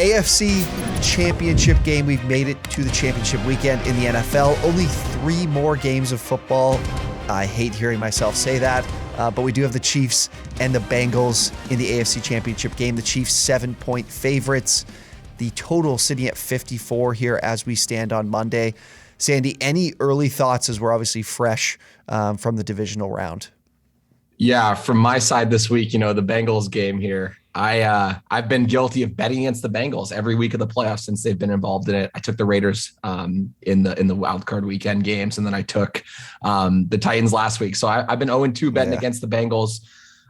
AFC Championship game. We've made it to the championship weekend in the NFL. Only 3 more games of football. I hate hearing myself say that, but we do have the Chiefs and the Bengals in the AFC Championship game. The Chiefs 7-point favorites. The total sitting at 54 here as we stand on Monday. Sandy, any early thoughts as we're obviously fresh from the divisional round? Yeah, from my side this week, the Bengals game here. I've been guilty of betting against the Bengals every week of the playoffs since they've been involved in it. I took the Raiders in the wild card weekend games, and then I took the Titans last week. So I've been 0-2 betting against the Bengals.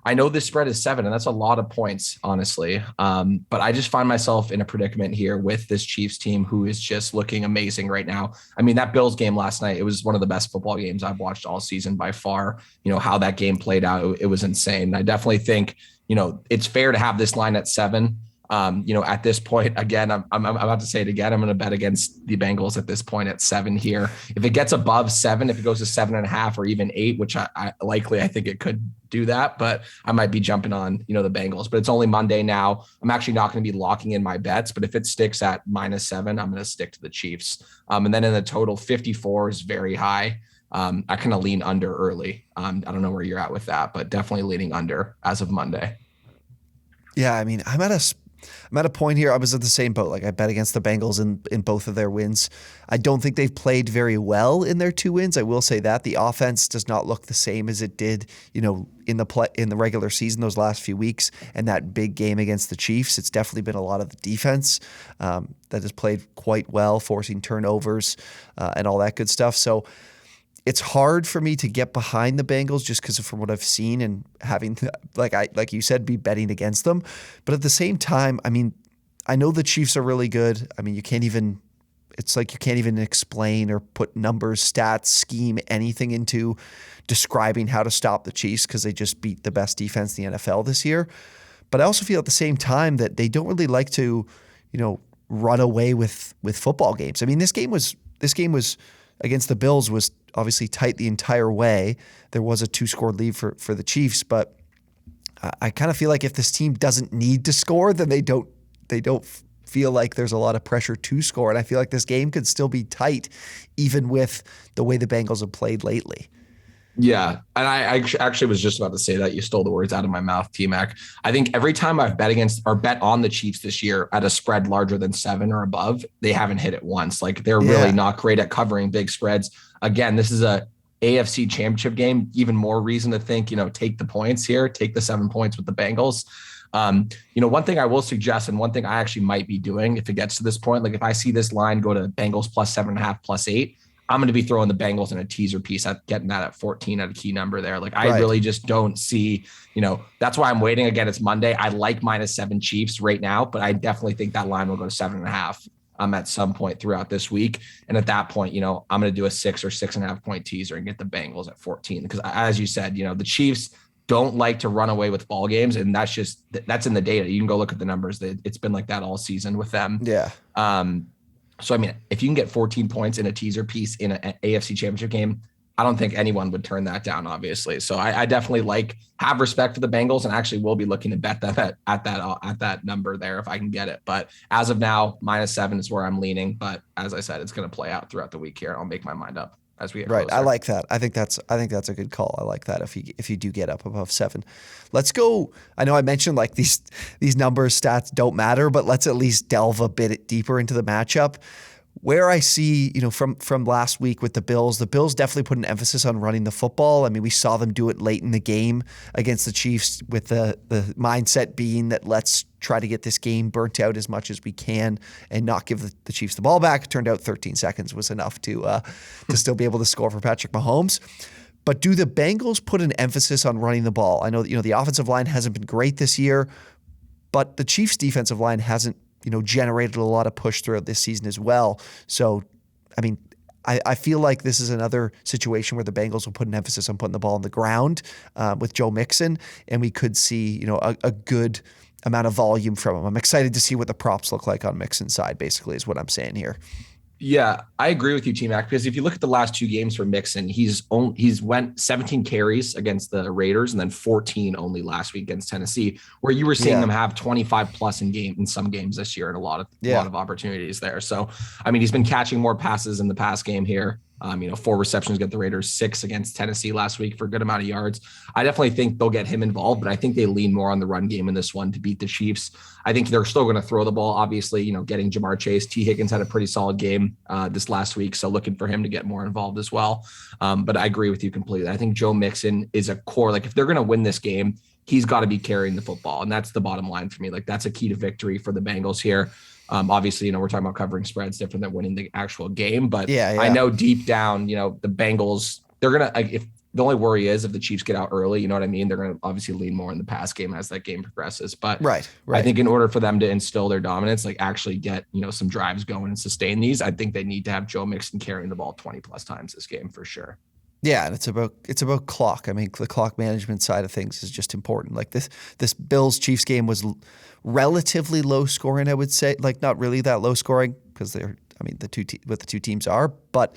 I know this spread is 7, and that's a lot of points, honestly. But I just find myself in a predicament here with this Chiefs team who is just looking amazing right now. I mean, that Bills game last night, it was one of the best football games I've watched all season by far. How that game played out, it was insane. I definitely think, it's fair to have this line at 7. At this point, again, I'm about to say it again. I'm going to bet against the Bengals at this point at 7 here. If it gets above 7, if it goes to 7.5 or even 8, which I think it could do that, but I might be jumping on, the Bengals, but it's only Monday now. I'm actually not going to be locking in my bets, but if it sticks at -7, I'm going to stick to the Chiefs. And then in the total, 54 is very high. I kind of lean under early. I don't know where you're at with that, but definitely leaning under as of Monday. Yeah, I mean, I'm at a point here. I was at the same boat. Like, I bet against the Bengals in both of their wins. I don't think they've played very well in their 2 wins. I will say that the offense does not look the same as it did, in the regular season those last few weeks, and that big game against the Chiefs. It's definitely been a lot of the defense that has played quite well, forcing turnovers and all that good stuff. So it's hard for me to get behind the Bengals just because from what I've seen and having, like you said, be betting against them. But at the same time, I mean, I know the Chiefs are really good. I mean, you can't even explain or put numbers, stats, scheme, anything into describing how to stop the Chiefs because they just beat the best defense in the NFL this year. But I also feel at the same time that they don't really like to, run away with football games. I mean, this game was against the Bills was obviously tight the entire way. There was a 2-score lead for the Chiefs, but I kind of feel like if this team doesn't need to score, then they don't feel like there's a lot of pressure to score. And I feel like this game could still be tight, even with the way the Bengals have played lately. Yeah, and I actually was just about to say that. You stole the words out of my mouth, T-Mac. I think every time I've bet against or bet on the Chiefs this year at a spread larger than 7 or above, they haven't hit it once. Like, they're really not great at covering big spreads. Again, this is a AFC Championship game. Even more reason to think, take the points here, take the 7 points with the Bengals. One thing I will suggest, and one thing I actually might be doing if it gets to this point, like if I see this line go to Bengals plus 7.5, plus 8, I'm going to be throwing the Bengals in a teaser piece at getting that at 14 at a key number there. Like, I really just don't see, that's why I'm waiting. Again, it's Monday. I like -7 Chiefs right now, but I definitely think that line will go to 7.5 at some point throughout this week. And at that point, I'm going to do a 6 or 6.5 point teaser and get the Bengals at 14. Because as you said, the Chiefs don't like to run away with ball games. And that's in the data. You can go look at the numbers. It's been like that all season with them. Yeah. So, I mean, if you can get 14 points in a teaser piece in an AFC Championship game, I don't think anyone would turn that down, obviously. So I definitely have respect for the Bengals and actually will be looking to bet them at that number there if I can get it. But as of now, -7 is where I'm leaning. But as I said, it's going to play out throughout the week here. I'll make my mind up as we get closer. I like that. I think that's a good call. I like that if you do get up above 7. Let's go. I know I mentioned like these numbers, stats don't matter, but let's at least delve a bit deeper into the matchup. Where I see, from last week with the Bills definitely put an emphasis on running the football. I mean, we saw them do it late in the game against the Chiefs with the mindset being that let's try to get this game burnt out as much as we can and not give the Chiefs the ball back. It turned out 13 seconds was enough to still be able to score for Patrick Mahomes. But do the Bengals put an emphasis on running the ball? I know, the offensive line hasn't been great this year, but the Chiefs' defensive line hasn't generated a lot of push throughout this season as well. So, I mean, I feel like this is another situation where the Bengals will put an emphasis on putting the ball on the ground with Joe Mixon, and we could see, a good amount of volume from him. I'm excited to see what the props look like on Mixon's side, basically, is what I'm saying here. Yeah, I agree with you, T-Mac, because if you look at the last two games for Mixon, he's went 17 carries against the Raiders and then 14 only last week against Tennessee, where you were seeing Yeah. him have 25 plus in some games this year and a Yeah. lot of opportunities there. So, I mean, he's been catching more passes in the pass game here. 4 receptions against the Raiders, 6 against Tennessee last week for a good amount of yards. I definitely think they'll get him involved, but I think they lean more on the run game in this one to beat the Chiefs. I think they're still going to throw the ball. Obviously, getting Jamar Chase. T. Higgins had a pretty solid game this last week, so looking for him to get more involved as well. But I agree with you completely. I think Joe Mixon is a core. Like, if they're going to win this game, he's got to be carrying the football, and that's the bottom line for me. Like, that's a key to victory for the Bengals here. Obviously, we're talking about covering spreads different than winning the actual game, but I know deep down, the Bengals, they're going to, if the only worry is if the Chiefs get out early, you know what I mean? They're going to obviously lean more in the pass game as that game progresses. But right. I think in order for them to instill their dominance, like actually get, some drives going and sustain these, I think they need to have Joe Mixon carrying the ball 20 plus times this game for sure. Yeah, and it's about clock. I mean, the clock management side of things is just important. Like this Bills Chiefs game was relatively low scoring, I would say. Like, not really that low scoring because the two teams are, but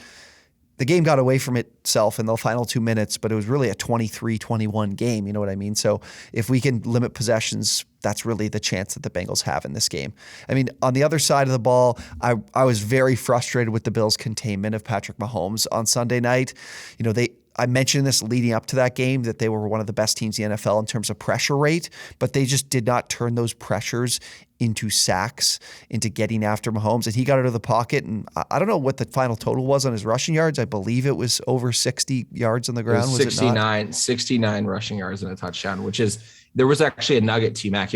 the game got away from itself in the final 2 minutes, but it was really a 23-21 game. You know what I mean? So if we can limit possessions, that's really the chance that the Bengals have in this game. I mean, on the other side of the ball, I was very frustrated with the Bills' containment of Patrick Mahomes on Sunday night. I mentioned this leading up to that game, that they were one of the best teams in the NFL in terms of pressure rate, but they just did not turn those pressures into sacks, into getting after Mahomes. And he got out of the pocket, and I don't know what the final total was on his rushing yards. I believe it was over 60 yards on the ground. Was 69 rushing yards and a touchdown, there was actually a nugget, T-Mac.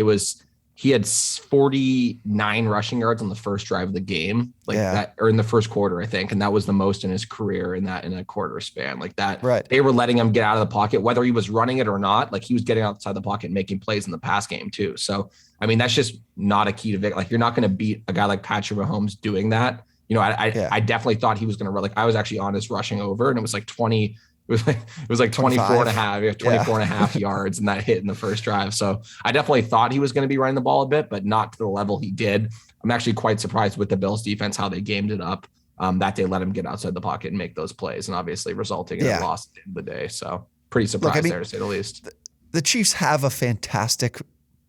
He had 49 rushing yards on the first drive of the game, that, or in the first quarter, I think. And that was the most in his career in a quarter span like that. Right. They were letting him get out of the pocket, whether he was running it or not. Like, he was getting outside the pocket and making plays in the pass game too. So, I mean, that's just not a key to victory. Like, you're not going to beat a guy like Patrick Mahomes doing that. I definitely thought he was going to run. Like, I was actually on his rushing over, and it was like 20. It was like 24 and a half, 24 and a half yards, and that hit in the first drive. So I definitely thought he was going to be running the ball a bit, but not to the level he did. I'm actually quite surprised with the Bills defense, how they gamed it up, that they let him get outside the pocket and make those plays, and obviously resulting in a loss at the end of the day. So pretty surprised there, to say the least. The Chiefs have a fantastic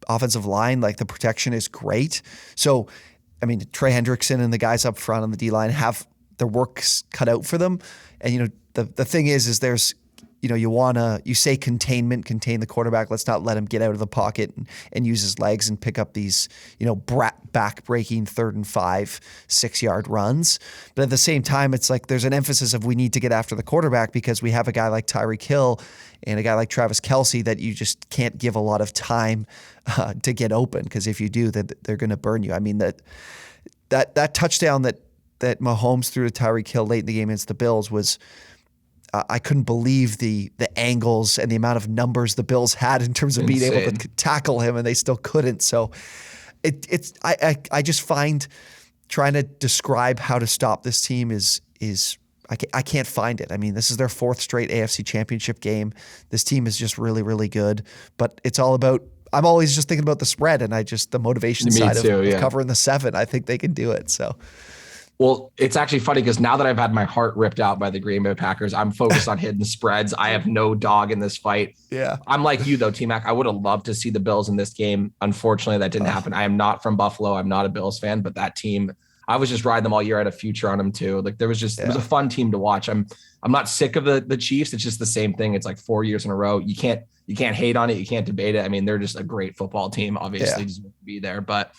offensive line. Like, the protection is great. So, I mean, Trey Hendrickson and the guys up front on the D-line have their work cut out for them. And, the thing is there's, you say contain the quarterback. Let's not let him get out of the pocket and use his legs and pick up these, back-breaking 3rd and 5, 6-yard runs. But at the same time, it's like there's an emphasis of we need to get after the quarterback because we have a guy like Tyreek Hill and a guy like Travis Kelce that you just can't give a lot of time to get open, because if you do, then they're going to burn you. I mean, that touchdown that Mahomes threw to Tyreek Hill late in the game against the Bills was I couldn't believe the angles and the amount of numbers the Bills had in terms of being able to tackle him, and they still couldn't. So I just find trying to describe how to stop this team is I can't find it. I mean, this is their 4th straight AFC Championship game. This team is just really, really good, but it's all about. I'm always just thinking about the spread, and the motivation side of covering the 7. I think they can do it. So. Well, it's actually funny because now that I've had my heart ripped out by the Green Bay Packers, I'm focused on hidden spreads. I have no dog in this fight. Yeah. I'm like you, though, T-Mac. I would have loved to see the Bills in this game. Unfortunately, that didn't happen. I am not from Buffalo. I'm not a Bills fan, but that team, I was just riding them all year. I had a future on them too. Like, it was a fun team to watch. I'm not sick of the Chiefs. It's just the same thing. It's like 4 years in a row. You can't hate on it. You can't debate it. I mean, they're just a great football team, obviously, just to be there. But,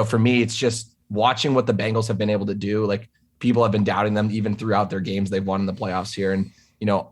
for me, it's just watching what the Bengals have been able to do. Like, people have been doubting them even throughout their games they've won in the playoffs here. And,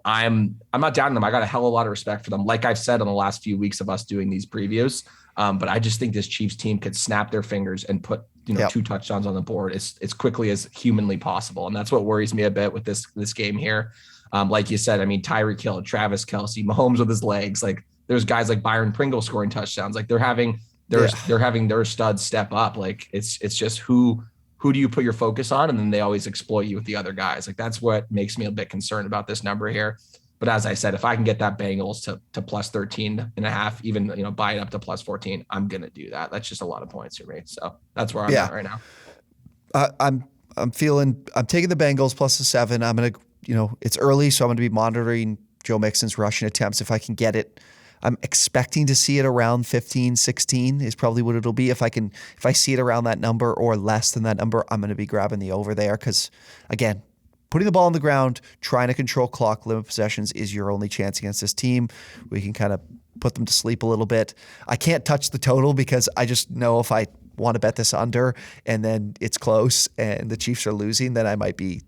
I'm not doubting them. I got a hell of a lot of respect for them. Like I've said on the last few weeks of us doing these previews. But I just think this Chiefs team could snap their fingers and put, 2 touchdowns on the board as quickly as humanly possible. And that's what worries me a bit with this game here. Like you said, I mean, Tyreek Hill, Travis Kelce, Mahomes with his legs. Like, there's guys like Byron Pringle scoring touchdowns. Like, they're having their studs step up. Like, it's just who do you put your focus on? And then they always exploit you with the other guys. Like, that's what makes me a bit concerned about this number here. But as I said, if I can get that Bengals to plus 13.5, even, buy it up to plus 14, I'm going to do that. That's just a lot of points for me. So that's where I'm at right now. I'm taking the Bengals plus the 7. I'm going to, it's early, so I'm going to be monitoring Joe Mixon's rushing attempts if I can get it. I'm expecting to see it around 15, 16 is probably what it'll be. If I see it around that number or less than that number, I'm going to be grabbing the over there because, again, putting the ball on the ground, trying to control clock, limit possessions is your only chance against this team. We can kind of put them to sleep a little bit. I can't touch the total because I just know if I want to bet this under and then it's close and the Chiefs are losing, then I might be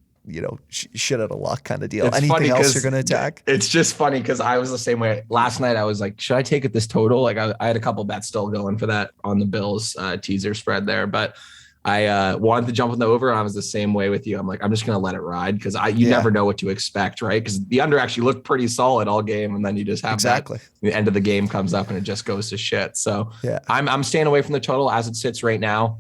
shit out of luck kind of deal. It's Anything else you're going to attack? It's just funny because I was the same way. Last night I was like, should I take it this total? Like I had a couple bets still going for that on the Bills teaser spread there, but I wanted to jump on the over, and I was the same way with you. I'm like, I'm just going to let it ride because you never know what to expect, right? Because the under actually looked pretty solid all game, and then you just have the end of the game comes up and it just goes to shit. So I'm staying away from the total as it sits right now.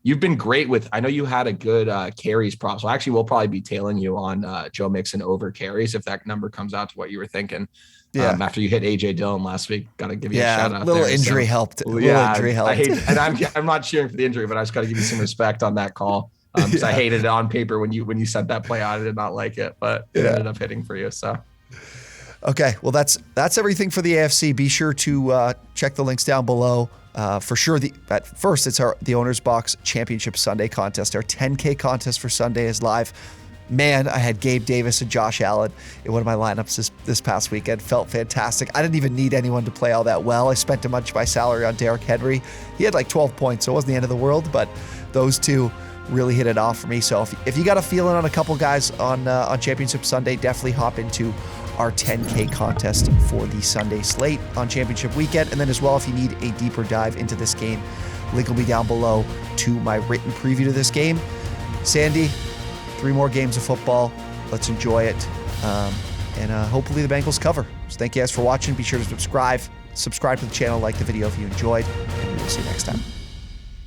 You've been great with, I know you had a good carries prop. So actually we'll probably be tailing you on Joe Mixon over carries if that number comes out to what you were thinking. After you hit AJ Dillon last week, got to give you a shout out. Little injury helped. Injury helped. I hate, and I'm not cheering for the injury, but I just got to give you some respect on that call. Because I hated it on paper when you sent that play out. I did not like it, but it ended up hitting for you. So. Okay, well that's everything for the AFC. Be sure to check the links down below. For sure, at first it's the OwnersBox Championship Sunday contest. Our 10K contest for Sunday is live. Man, I had Gabe Davis and Josh Allen in one of my lineups this past weekend. Felt fantastic. I didn't even need anyone to play all that well. I spent a bunch of my salary on Derrick Henry. He had like 12 points, so it wasn't the end of the world, but those two really hit it off for me. So if you got a feeling on a couple guys on Championship Sunday, definitely hop into our 10K contest for the Sunday slate on Championship weekend. And then as well, if you need a deeper dive into this game, link will be down below to my written preview to this game. Sandy, 3 more games of football. Let's enjoy it. And hopefully the Bengals cover. So thank you guys for watching. Be sure to subscribe to the channel, like the video if you enjoyed, and we'll see you next time.